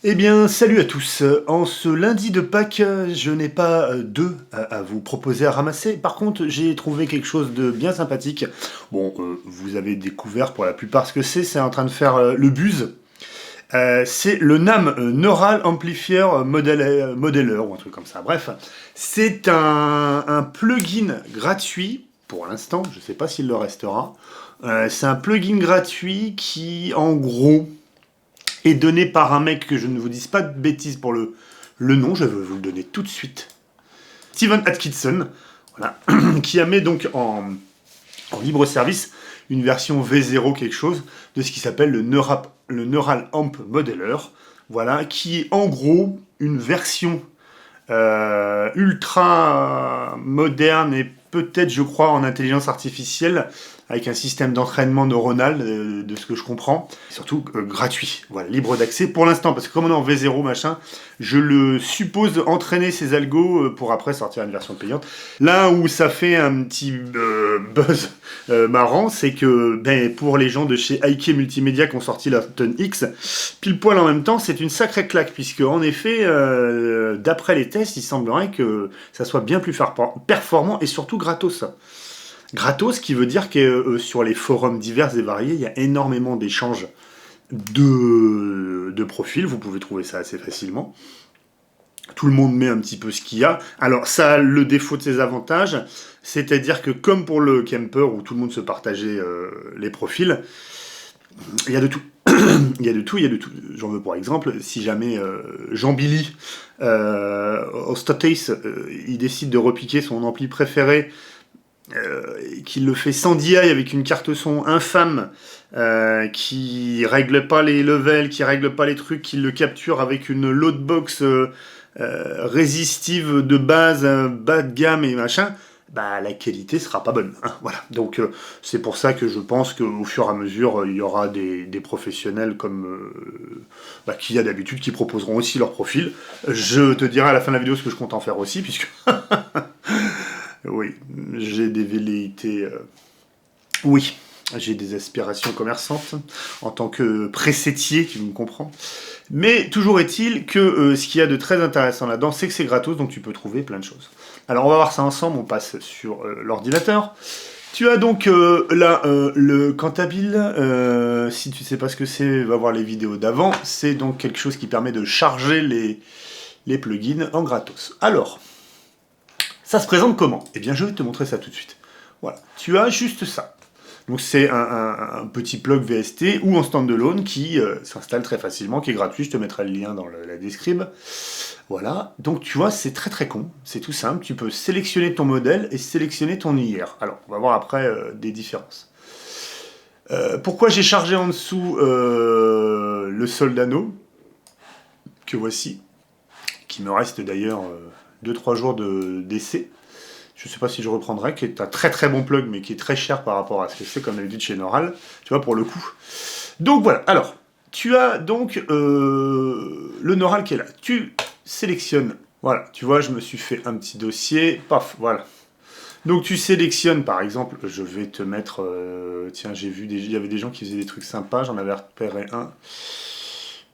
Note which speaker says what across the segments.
Speaker 1: Eh bien, salut à tous. En ce lundi de Pâques, je n'ai pas d'œufs à vous proposer à ramasser. Par contre, j'ai trouvé quelque chose de bien sympathique. Bon, vous avez découvert pour la plupart ce que c'est en train de faire le buzz. C'est le NAM Neural Amplifier Modeler ou un truc comme ça. Bref, c'est un plugin gratuit pour l'instant. Je ne sais pas s'il le restera. C'est un plugin gratuit qui, en gros, est donné par un mec que je ne vous dise pas de bêtises pour le nom, je vais vous le donner tout de suite. Steven Atkinson, voilà, qui a mis donc en libre service une version V0 quelque chose de ce qui s'appelle le Neural Amp Modeler, voilà, qui est en gros une version ultra moderne et peut-être, je crois, en intelligence artificielle, avec un système d'entraînement neuronal, de ce que je comprends, et surtout gratuit, voilà, libre d'accès pour l'instant, parce que comme on est en V0 machin, je le suppose entraîner ces algos pour après sortir une version payante. Là où ça fait un petit buzz marrant, c'est que pour les gens de chez IK Multimédia qui ont sorti la Tonne X, pile poil en même temps, c'est une sacrée claque, puisque en effet, d'après les tests, il semblerait que ça soit bien plus performant et surtout gratos. Gratos, qui veut dire que sur les forums divers et variés, il y a énormément d'échanges de profils, vous pouvez trouver ça assez facilement. Tout le monde met un petit peu ce qu'il y a. Alors ça a le défaut de ses avantages, c'est-à-dire que comme pour le camper où tout le monde se partageait les profils, il y a de tout. Il y a de tout, il y a de tout. J'en veux pour exemple, si jamais Jean-Billy, au Statace, il décide de repiquer son ampli préféré, qu'il le fait sans DI avec une carte son infâme, qui règle pas les levels, qui règle pas les trucs, qui le capture avec une loadbox résistive de base, bas de gamme et machin, bah la qualité sera pas bonne. Hein, voilà. Donc c'est pour ça que je pense qu'au fur et à mesure, il y aura des professionnels comme qu'il y a d'habitude qui proposeront aussi leur profil. Je te dirai à la fin de la vidéo ce que je compte en faire aussi, puisque oui, j'ai des velléités. Oui, j'ai des aspirations commerçantes en tant que précétier, tu me comprends. Mais toujours est-il que ce qu'il y a de très intéressant là-dedans, c'est que c'est gratos, donc tu peux trouver plein de choses. Alors on va voir ça ensemble, on passe sur l'ordinateur. Tu as donc là le Cantabile, si tu ne sais pas ce que c'est, va voir les vidéos d'avant. C'est donc quelque chose qui permet de charger les plugins en gratos. Alors, ça se présente comment? Eh bien je vais te montrer ça tout de suite. Voilà, tu as juste ça. Donc c'est un petit plug VST ou en standalone qui s'installe très facilement, qui est gratuit, je te mettrai le lien dans la description. Voilà, donc tu vois, c'est très très con, c'est tout simple, tu peux sélectionner ton modèle et sélectionner ton IR. Alors, on va voir après des différences. Pourquoi j'ai chargé en dessous le Soldano, que voici, qui me reste d'ailleurs 2-3 jours d'essai. Je ne sais pas si je reprendrai, qui est un très très bon plug, mais qui est très cher par rapport à ce que c'est, comme d'habitude chez Neural, tu vois, pour le coup. Donc voilà, alors, tu as donc le Neural qui est là. Tu sélectionnes, voilà, tu vois, je me suis fait un petit dossier, paf, voilà. Donc tu sélectionnes, par exemple, je vais te mettre, tiens, j'ai vu, il y avait des gens qui faisaient des trucs sympas, j'en avais repéré un.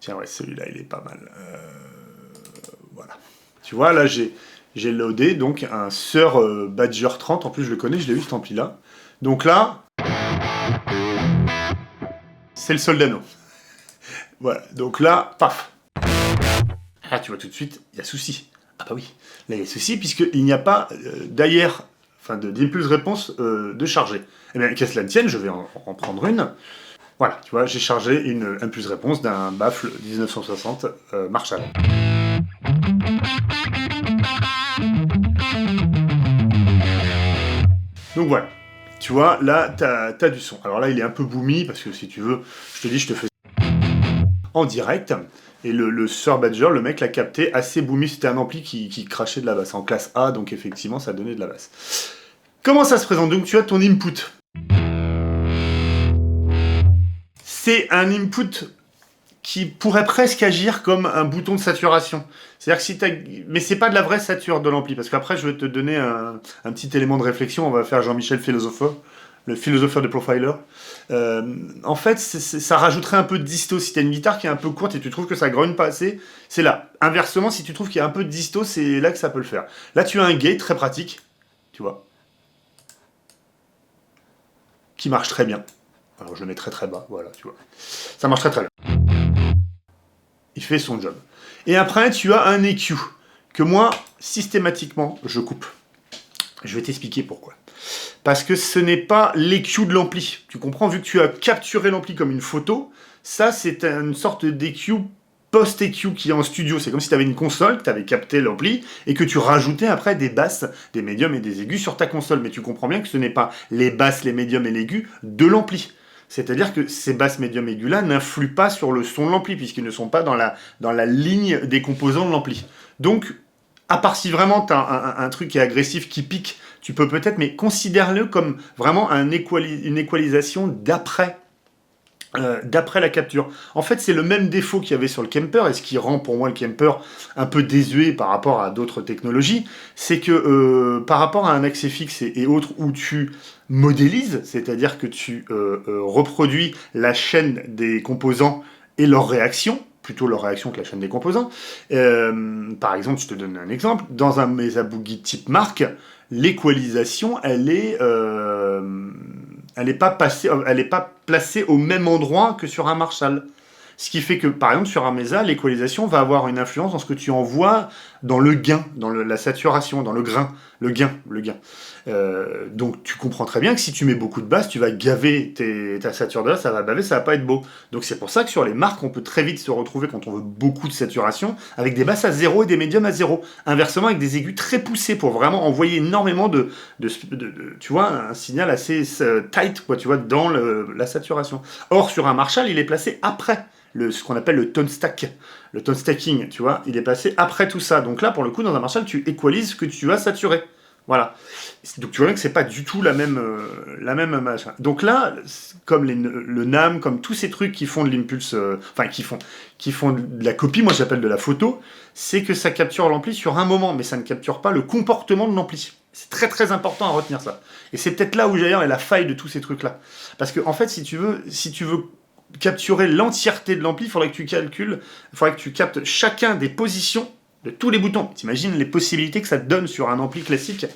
Speaker 1: Tiens, ouais, celui-là, il est pas mal. Voilà. Tu vois, là, j'ai loadé donc un Sir Badger 30, en plus je le connais, je l'ai eu cet ampli là. Donc là, c'est le Soldano. Voilà, donc là, paf. Ah, tu vois tout de suite, il y a souci. Ah bah oui, là il y a souci puisqu'il n'y a pas d'ailleurs, enfin d'impulse réponse de charger. Eh bien, qu'à cela ne tienne, je vais en prendre une. Voilà, tu vois, j'ai chargé une impulse réponse d'un baffle 1960 Marshall. Donc voilà, tu vois, là, t'as du son. Alors là, il est un peu boomy, parce que si tu veux, je te dis, je te fais en direct. Et le Sir Badger, le mec l'a capté assez boomy. C'était un ampli qui crachait de la basse en classe A, donc effectivement, ça donnait de la basse. Comment ça se présente? Donc tu as ton input. C'est un input qui pourrait presque agir comme un bouton de saturation. C'est-à-dire que si t'as... Mais c'est pas de la vraie sature de l'ampli, parce qu'après je vais te donner un petit élément de réflexion, on va faire Jean-Michel Philosophe, le Philosopher de Profiler. En fait, ça rajouterait un peu de disto. Si tu as une guitare qui est un peu courte et tu trouves que ça grogne pas assez, c'est là. Inversement, si tu trouves qu'il y a un peu de disto, c'est là que ça peut le faire. Là, tu as un gate très pratique, tu vois, qui marche très bien. Alors, je le mets très très bas, voilà, tu vois. Ça marche très très bien. Il fait son job. Et après, tu as un EQ, que moi, systématiquement, je coupe. Je vais t'expliquer pourquoi. Parce que ce n'est pas l'EQ de l'ampli. Tu comprends, vu que tu as capturé l'ampli comme une photo, ça c'est une sorte d'EQ post-EQ qui est en studio. C'est comme si tu avais une console, que tu avais capté l'ampli, et que tu rajoutais après des basses, des médiums et des aigus sur ta console. Mais tu comprends bien que ce n'est pas les basses, les médiums et l'aigu de l'ampli. C'est-à-dire que ces basses, médiums, aigus-là n'influent pas sur le son de l'ampli, puisqu'ils ne sont pas dans la ligne des composants de l'ampli. Donc, à part si vraiment tu as un truc qui est agressif, qui pique, tu peux peut-être, mais considère-le comme vraiment une équalisation d'après la capture. En fait, c'est le même défaut qu'il y avait sur le Kemper, et ce qui rend pour moi le Kemper un peu désuet par rapport à d'autres technologies, c'est que par rapport à un accès fixe et autres où tu modélises, c'est-à-dire que tu reproduis la chaîne des composants et leurs réactions, plutôt leur réaction que la chaîne des composants. Par exemple, je te donne un exemple, dans un Mesa Boogie type marque, l'équalisation, elle est pas placée au même endroit que sur un Marshall. Ce qui fait que, par exemple, sur un Mesa, l'équalisation va avoir une influence dans ce que tu envoies dans le gain, dans la saturation, dans le grain, le gain. Donc tu comprends très bien que si tu mets beaucoup de basses, tu vas gaver ta sature de là, ça va baver, ça va pas être beau. Donc c'est pour ça que sur les marques, on peut très vite se retrouver quand on veut beaucoup de saturation, avec des basses à 0 et des médiums à 0. Inversement, avec des aigus très poussés pour vraiment envoyer énormément de tu vois, un signal assez tight, quoi, tu vois, dans la saturation. Or, sur un Marshall, il est placé après ce qu'on appelle le tone stack, le tone stacking, tu vois, il est placé après tout ça. Donc là, pour le coup, dans un Marshall, tu équalises ce que tu as saturé. Voilà. Donc tu vois bien que c'est pas du tout la même machin. Donc là, comme le NAM, comme tous ces trucs qui font de l'impulse, qui font de la copie, moi j'appelle de la photo, c'est que ça capture l'ampli sur un moment, mais ça ne capture pas le comportement de l'ampli. C'est très très important à retenir ça. Et c'est peut-être là où d'ailleurs est la faille de tous ces trucs-là. Parce que en fait, si tu veux capturer l'entièreté de l'ampli, il faudrait que tu captes chacun des positions de tous les boutons. T'imagines les possibilités que ça te donne sur un ampli classique.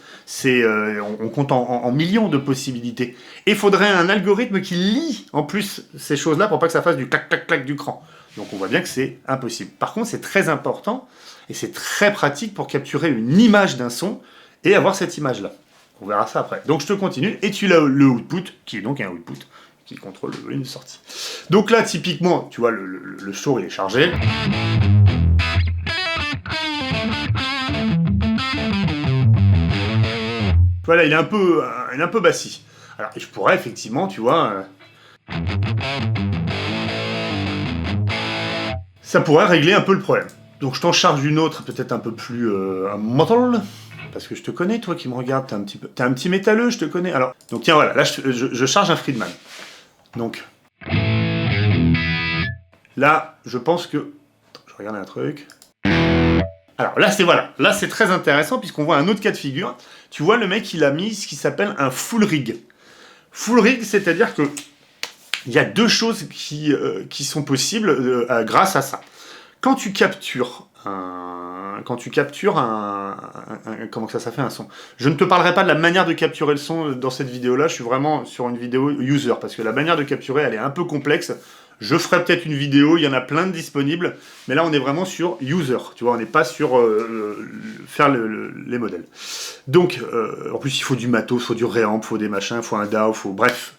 Speaker 1: On compte en millions de possibilités. Et il faudrait un algorithme qui lie en plus ces choses-là pour pas que ça fasse du clac clac clac du cran. Donc on voit bien que c'est impossible. Par contre, c'est très important et c'est très pratique pour capturer une image d'un son et avoir cette image-là. On verra ça après. Donc je te continue et tu as le output qui est donc un output qui contrôle le volume de sortie. Donc là, typiquement, tu vois, le show il est chargé. Voilà, il est un peu bassi. Alors, et je pourrais effectivement, tu vois, ça pourrait régler un peu le problème. Donc je t'en charge une autre, peut-être un peu plus metal, parce que je te connais, toi qui me regardes, t'es un petit métalleux, je te connais. Alors, donc tiens, voilà, là je charge un Friedman. Donc là, je pense que, attends, je regarde un truc. Alors là c'est très intéressant puisqu'on voit un autre cas de figure. Tu vois, le mec il a mis ce qui s'appelle un full rig. Full rig, c'est-à-dire que il y a deux choses qui sont possibles grâce à ça. Quand tu captures comment que ça fait un son. Je ne te parlerai pas de la manière de capturer le son dans cette vidéo-là. Je suis vraiment sur une vidéo user parce que la manière de capturer, elle est un peu complexe. Je ferai peut-être une vidéo, il y en a plein de disponibles, mais là on est vraiment sur user, tu vois, on n'est pas sur faire les modèles. Donc, en plus il faut du matos, il faut du réamp, il faut des machins, il faut un DAW, bref,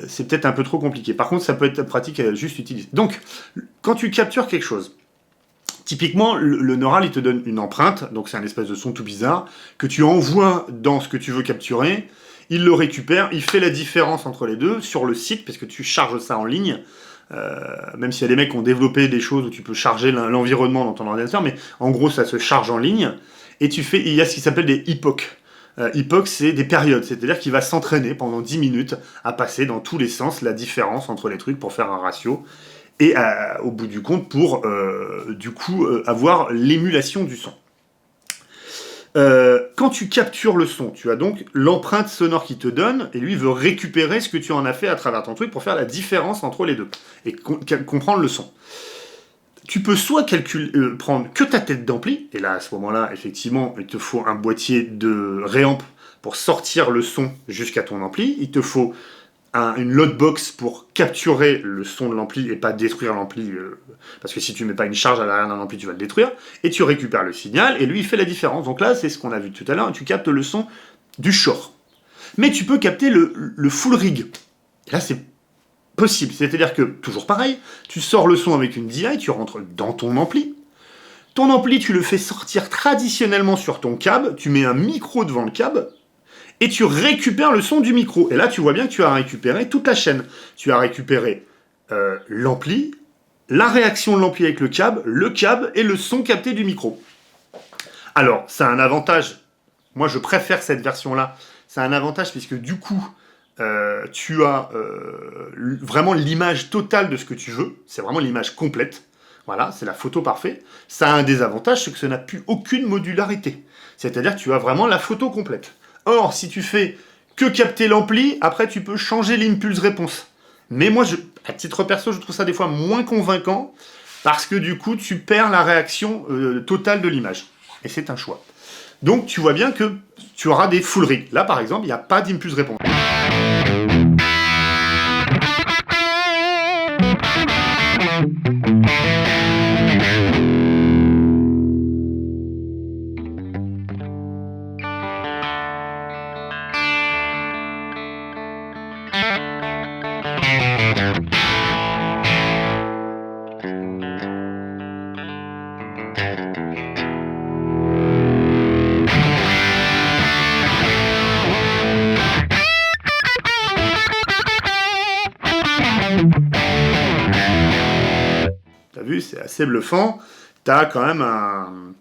Speaker 1: c'est peut-être un peu trop compliqué. Par contre, ça peut être pratique à juste utiliser. Donc, quand tu captures quelque chose, typiquement, le neural, il te donne une empreinte, donc c'est un espèce de son tout bizarre, que tu envoies dans ce que tu veux capturer, il le récupère, il fait la différence entre les deux sur le site, parce que tu charges ça en ligne, même s'il y a des mecs qui ont développé des choses où tu peux charger l'environnement dans ton ordinateur, mais en gros ça se charge en ligne, et il y a ce qui s'appelle des epochs. Epoch, c'est des périodes, c'est-à-dire qu'il va s'entraîner pendant 10 minutes à passer dans tous les sens la différence entre les trucs pour faire un ratio, et au bout du compte pour avoir l'émulation du son. Quand tu captures le son, tu as donc l'empreinte sonore qu'il te donne, et lui veut récupérer ce que tu en as fait à travers ton truc pour faire la différence entre les deux, et comprendre le son. Tu peux soit prendre que ta tête d'ampli, et là, à ce moment-là, effectivement, il te faut un boîtier de réamp pour sortir le son jusqu'à ton ampli, il te faut une loadbox pour capturer le son de l'ampli et pas détruire l'ampli, parce que si tu mets pas une charge à l'arrière d'un ampli, tu vas le détruire, et tu récupères le signal, et lui, il fait la différence. Donc là, c'est ce qu'on a vu tout à l'heure, tu captes le son du short. Mais tu peux capter le full rig. Et là, c'est possible. C'est-à-dire que, toujours pareil, tu sors le son avec une DI, tu rentres dans ton ampli. Ton ampli, tu le fais sortir traditionnellement sur ton cab, tu mets un micro devant le cab, et tu récupères le son du micro. Et là, tu vois bien que tu as récupéré toute la chaîne. Tu as récupéré l'ampli, la réaction de l'ampli avec le cab et le son capté du micro. Alors, ça a un avantage. Moi, je préfère cette version-là. Ça a un avantage puisque du coup, tu as vraiment l'image totale de ce que tu veux. C'est vraiment l'image complète. Voilà, c'est la photo parfaite. Ça a un désavantage, c'est que ça n'a plus aucune modularité. C'est-à-dire que tu as vraiment la photo complète. Or, si tu fais que capter l'ampli, après tu peux changer l'impulse réponse. Mais moi, à titre perso, je trouve ça des fois moins convaincant, parce que du coup, tu perds la réaction totale de l'image. Et c'est un choix. Donc, tu vois bien que tu auras des full rigs. Là, par exemple, il n'y a pas d'impulse réponse. T'as vu, c'est assez bluffant. T'as quand même un...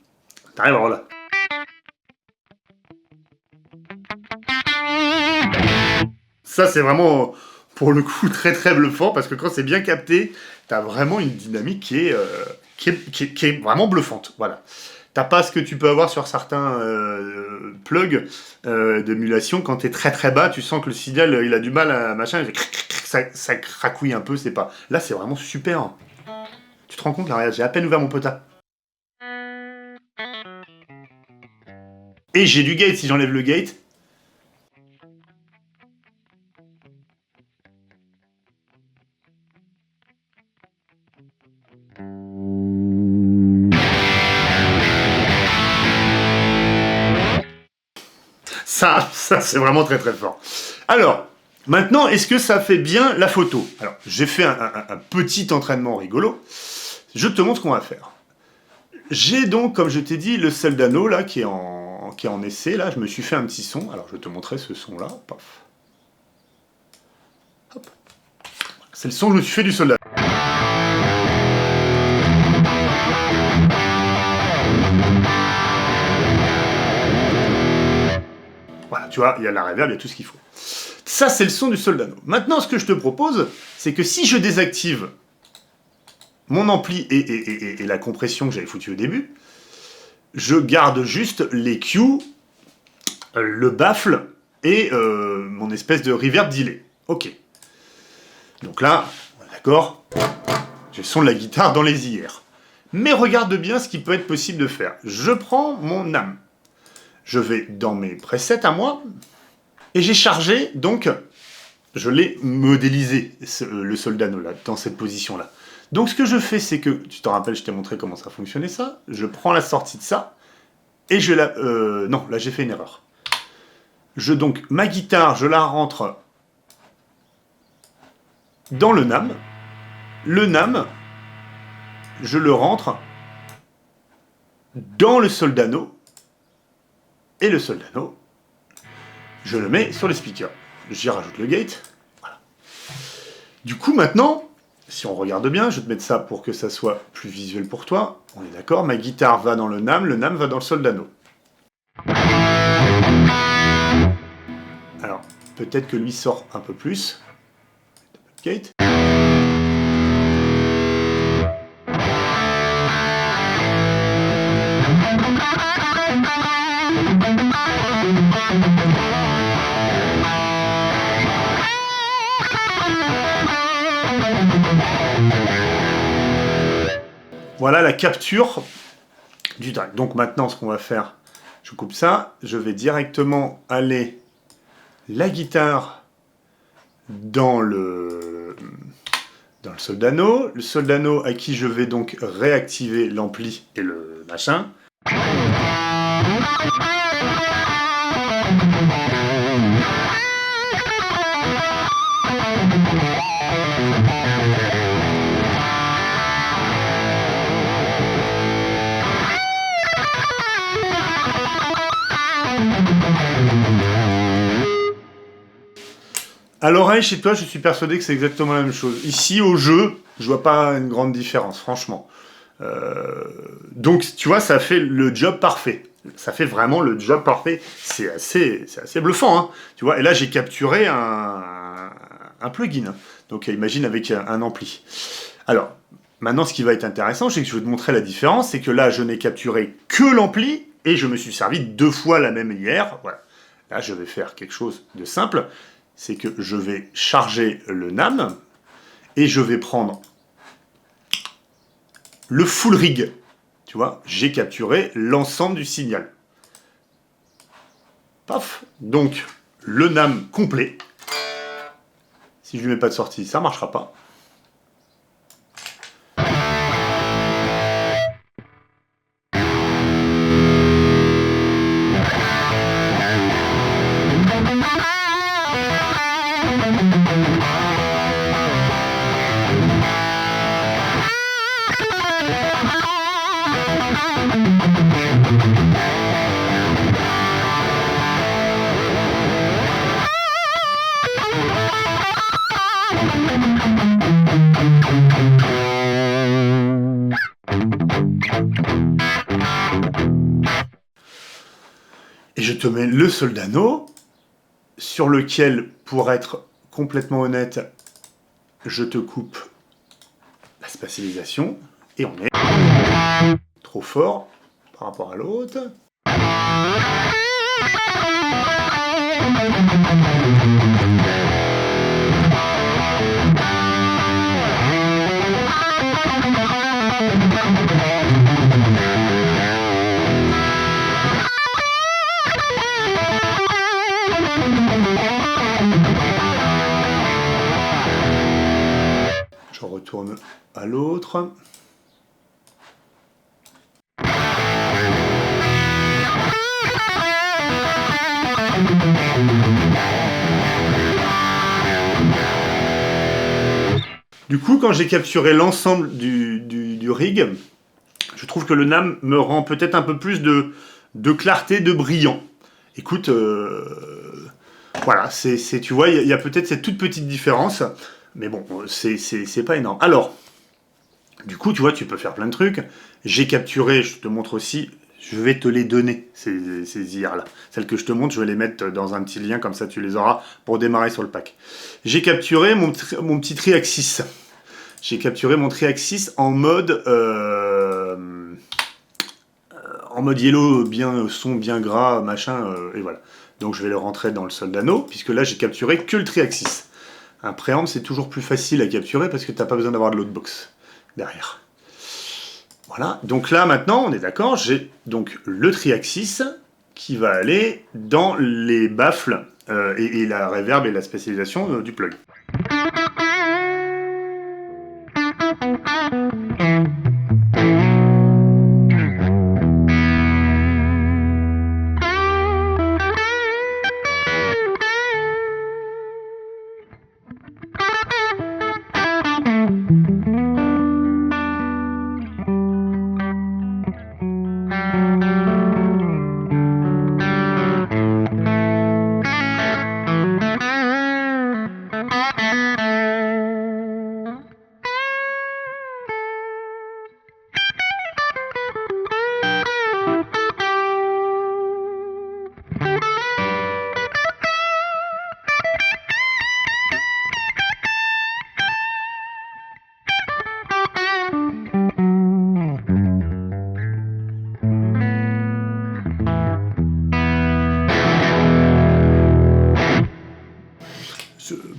Speaker 1: T'arrives à voir là. Ça, c'est vraiment, pour le coup, très très bluffant, parce que quand c'est bien capté, t'as vraiment une dynamique qui est vraiment bluffante. Voilà. T'as pas ce que tu peux avoir sur certains plugs d'émulation. Quand t'es très très bas, tu sens que le signal, il a du mal à machin, ça cracouille un peu, c'est pas... Là, c'est vraiment super. Tu te rends compte, là, regarde, j'ai à peine ouvert mon potard. Et j'ai du gate, si j'enlève le gate. Ça c'est vraiment très très fort. Alors, maintenant, est-ce que ça fait bien la photo? Alors, j'ai fait un petit entraînement rigolo. Je te montre ce qu'on va faire. J'ai donc, comme je t'ai dit, le Soldano, là, qui est en essai, là. Je me suis fait un petit son. Alors, je te montrer ce son-là. Paf. Hop. C'est le son que je me suis fait du Soldano. Voilà, tu vois, il y a la reverb, il y a tout ce qu'il faut. Ça, c'est le son du Soldano. Maintenant, ce que je te propose, c'est que si je désactive mon ampli et la compression que j'avais foutue au début, je garde juste les Q, le baffle et mon espèce de reverb delay. Ok. Donc là, d'accord, j'ai le son de la guitare dans les IR. Mais regarde bien ce qui peut être possible de faire. Je prends mon âme. Je vais dans mes presets à moi, et j'ai chargé, donc, je l'ai modélisé, le Soldano, là, dans cette position-là. Donc ce que je fais, c'est que, tu te rappelles, je t'ai montré comment ça fonctionnait ça, je prends la sortie de ça, et je la... non, là j'ai fait une erreur. Donc, ma guitare, je la rentre dans le NAM, je le rentre dans le Soldano, et le Soldano, je le mets sur le speaker. J'y rajoute le gate. Voilà. Du coup, maintenant, si on regarde bien, je vais te mettre ça pour que ça soit plus visuel pour toi. On est d'accord, ma guitare va dans le NAM va dans le Soldano. Alors, peut-être que lui sort un peu plus. Gate. Voilà la capture du drag. Donc maintenant, ce qu'on va faire, je coupe ça, je vais directement aller la guitare dans le Soldano. Le Soldano à qui je vais donc réactiver l'ampli et le machin. À l'oreille, chez toi, je suis persuadé que c'est exactement la même chose. Ici, au jeu, je vois pas une grande différence, franchement. Donc, tu vois, ça fait le job parfait. Ça fait vraiment le job parfait. C'est assez bluffant, hein. Tu vois, et là, j'ai capturé un plugin. Donc, imagine avec un ampli. Alors, maintenant, ce qui va être intéressant, c'est que je vais te montrer la différence. C'est que là, je n'ai capturé que l'ampli et je me suis servi 2 fois la même hier. Voilà. Là, je vais faire quelque chose de simple. C'est que je vais charger le NAM et je vais prendre le full rig. Tu vois, j'ai capturé l'ensemble du signal. Paf. Donc, le NAM complet. Si je ne lui mets pas de sortie, ça ne marchera pas. Et je te mets le Soldano, sur lequel, pour être complètement honnête, je te coupe la spatialisation, et on est trop fort par rapport à l'autre. Je retourne à l'autre. Du coup, quand j'ai capturé l'ensemble du rig, je trouve que le NAM me rend peut-être un peu plus de clarté, de brillant. Écoute, voilà, tu vois, il y a peut-être cette toute petite différence, mais bon, c'est pas énorme. Alors, du coup, tu vois, tu peux faire plein de trucs. J'ai capturé, je te montre aussi, je vais te les donner, ces IR-là. Celles que je te montre, je vais les mettre dans un petit lien, comme ça tu les auras pour démarrer sur le pack. J'ai capturé mon petit Triaxis. J'ai capturé mon Triaxis en mode yellow, son bien gras, machin, et voilà. Donc je vais le rentrer dans le Soldano, puisque là j'ai capturé que le Triaxis. Un préamp, c'est toujours plus facile à capturer parce que tu n'as pas besoin d'avoir de l'outbox derrière. Voilà, donc là maintenant, on est d'accord, j'ai donc le Triaxis qui va aller dans les baffles et la reverb et la spécialisation du plug.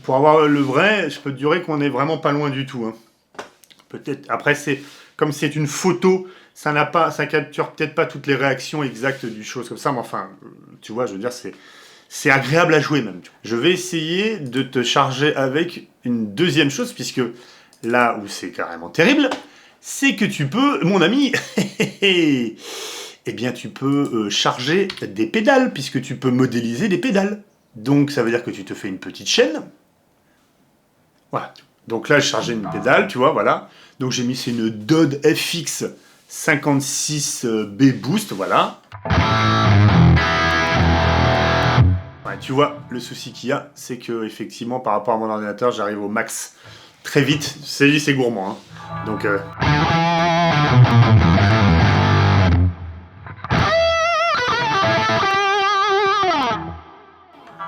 Speaker 1: Pour avoir le vrai, je peux te dire qu'on est vraiment pas loin du tout. Hein. Peut-être. Après, comme c'est une photo, ça capture peut-être pas toutes les réactions exactes du chose comme ça, mais enfin, tu vois, je veux dire, c'est agréable à jouer même. Je vais essayer de te charger avec une deuxième chose, puisque là où c'est carrément terrible, c'est que tu peux, mon ami, eh bien tu peux charger des pédales, puisque tu peux modéliser des pédales. Donc ça veut dire que tu te fais une petite chaîne. Voilà. Donc là, je chargeais une pédale, tu vois, voilà. Donc j'ai mis, c'est une Dodd FX 56B Boost, voilà. Ouais, tu vois, le souci qu'il y a, c'est que effectivement, par rapport à mon ordinateur, j'arrive au max très vite. C'est gourmand, hein. Donc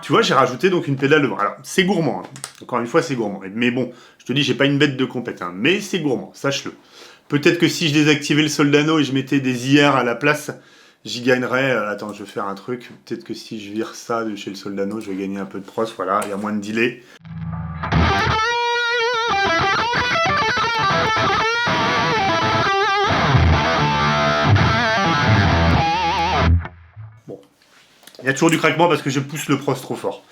Speaker 1: tu vois, j'ai rajouté donc une pédale devant. Alors, c'est gourmand, hein. Encore une fois, c'est gourmand. Mais bon, je te dis, j'ai pas une bête de compète, hein. Mais c'est gourmand, sache-le. Peut-être que si je désactivais le Soldano et je mettais des IR à la place, j'y gagnerais. Attends, je vais faire un truc. Peut-être que si je vire ça de chez le Soldano, je vais gagner un peu de pros. Voilà, il y a moins de delay. Bon. Il y a toujours du craquement parce que je pousse le pros trop fort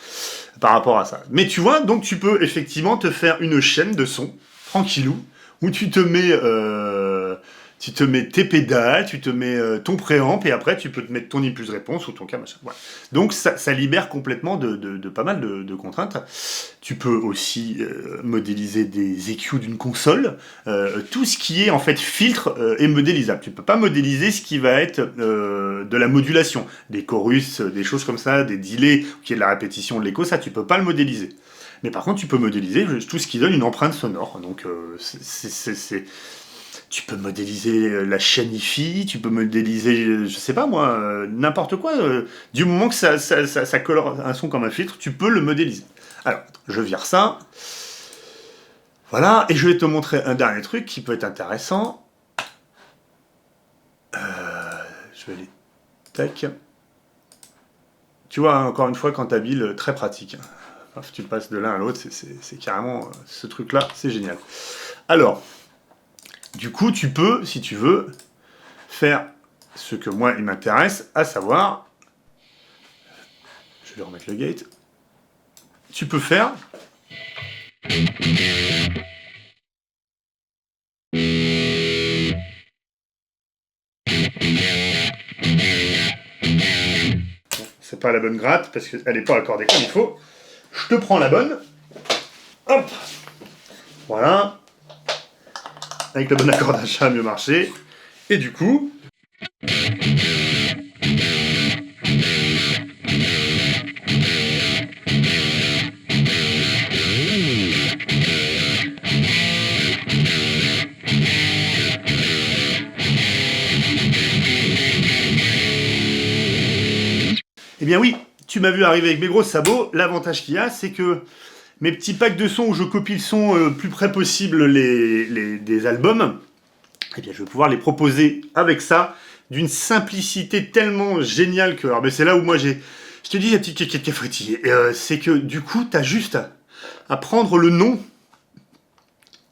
Speaker 1: par rapport à ça. Mais tu vois, donc tu peux effectivement te faire une chaîne de son, tranquillou, où tu te mets tes pédales, tu te mets ton préamp, et après tu peux te mettre ton impulse réponse ou ton cas machin. Voilà. Donc ça libère complètement de pas mal de contraintes. Tu peux aussi modéliser des EQ d'une console. Tout ce qui est en fait filtre est modélisable. Tu peux pas modéliser ce qui va être de la modulation, des chorus, des choses comme ça, des delays, qui est de la répétition de l'écho, ça tu peux pas le modéliser. Mais par contre, tu peux modéliser tout ce qui donne une empreinte sonore. Donc, tu peux modéliser la chaîne hi-fi, tu peux modéliser, je sais pas moi, n'importe quoi. Du moment que ça colore un son comme un filtre, tu peux le modéliser. Alors, je vire ça. Voilà, et je vais te montrer un dernier truc qui peut être intéressant. Je vais aller... Tac. Tu vois, encore une fois, quand t'habiles, très pratique. Enfin, tu passes de l'un à l'autre, c'est carrément... ce truc-là, c'est génial. Alors, du coup, tu peux, si tu veux, faire ce que moi, il m'intéresse, à savoir... Je vais remettre le gate. Tu peux faire... C'est pas la bonne gratte, parce qu'elle n'est pas accordée comme il faut. Je te prends la bonne. Hop. Voilà. Avec le bon accordage, ça a mieux marché. Et du coup... Eh bien oui, tu m'as vu arriver avec mes gros sabots. L'avantage qu'il y a, c'est que mes petits packs de sons où je copie le son plus près possible des albums, eh bien je vais pouvoir les proposer avec ça, d'une simplicité tellement géniale que... Alors ben, c'est là où moi j'ai... Je te dis la petite quéquette cafetier, c'est que du coup, t'as juste à prendre le nom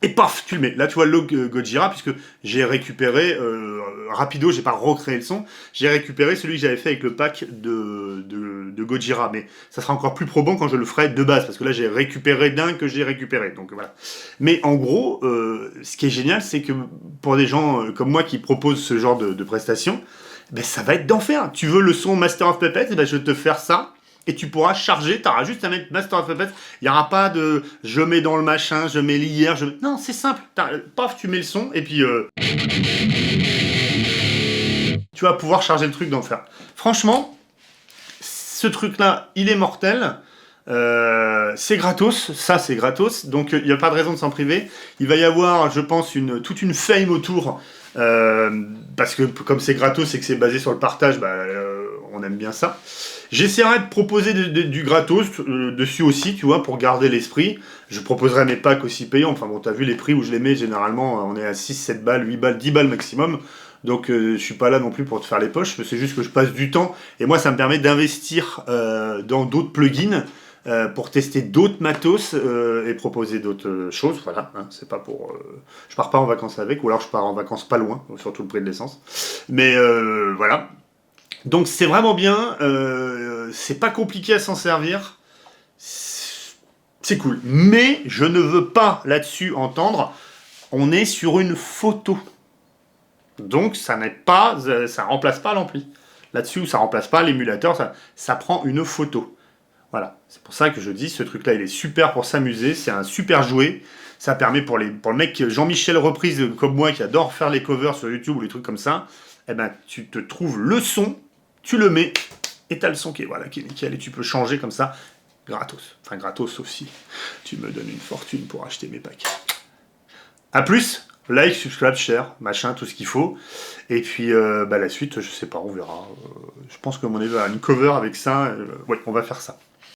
Speaker 1: et paf, tu le mets. Là, tu vois le logo Gojira, puisque j'ai récupéré, rapido, j'ai pas recréé le son, j'ai récupéré celui que j'avais fait avec le pack de Gojira. Mais ça sera encore plus probant quand je le ferai de base, parce que là, j'ai récupéré d'un que j'ai récupéré. Donc voilà. Mais en gros, ce qui est génial, c'est que pour des gens comme moi qui proposent ce genre de prestations, ben, ça va être d'enfer. Tu veux le son Master of Puppets, ben, je vais te faire ça. Et tu pourras charger, tu auras juste à mettre Master of Puppets. Il n'y aura pas de je mets dans le machin, je mets l'IR, Non, c'est simple. Paf, tu mets le son et puis tu vas pouvoir charger le truc d'enfer. Franchement, ce truc-là, il est mortel. C'est gratos, ça c'est gratos, donc il n'y a pas de raison de s'en priver. Il va y avoir, je pense, toute une fame autour, parce que comme c'est gratos et que c'est basé sur le partage, on aime bien ça. J'essaierai de proposer du gratos dessus aussi, tu vois, pour garder l'esprit. Je proposerai mes packs aussi payants. Enfin bon, t'as vu les prix où je les mets, généralement, on est à 6, 7 balles, 8 balles, 10 balles maximum. Donc je suis pas là non plus pour te faire les poches, c'est juste que je passe du temps. Et moi, ça me permet d'investir dans d'autres plugins pour tester d'autres matos et proposer d'autres choses. Voilà, hein, c'est pas pour. Je pars pas en vacances avec, ou alors je pars en vacances pas loin, surtout le prix de l'essence. Mais voilà. Donc c'est vraiment bien. C'est pas compliqué à s'en servir. C'est cool. Mais je ne veux pas là-dessus entendre. On est sur une photo. Donc ça n'est pas, ça remplace pas l'ampli. Là-dessus, ça remplace pas l'émulateur, ça prend une photo. Voilà, c'est pour ça que je dis, ce truc-là, il est super pour s'amuser, c'est un super jouet. Ça permet pour le mec Jean-Michel Reprise comme moi qui adore faire les covers sur YouTube ou les trucs comme ça, eh ben tu te trouves le son, tu le mets et t'as le son qui est voilà, qui est nickel et tu peux changer comme ça gratos. Enfin gratos sauf si tu me donnes une fortune pour acheter mes packs. A plus, like, subscribe, share, machin, tout ce qu'il faut. Et puis la suite, je sais pas, on verra. Je pense que mon avis, une cover avec ça, ouais, on va faire ça.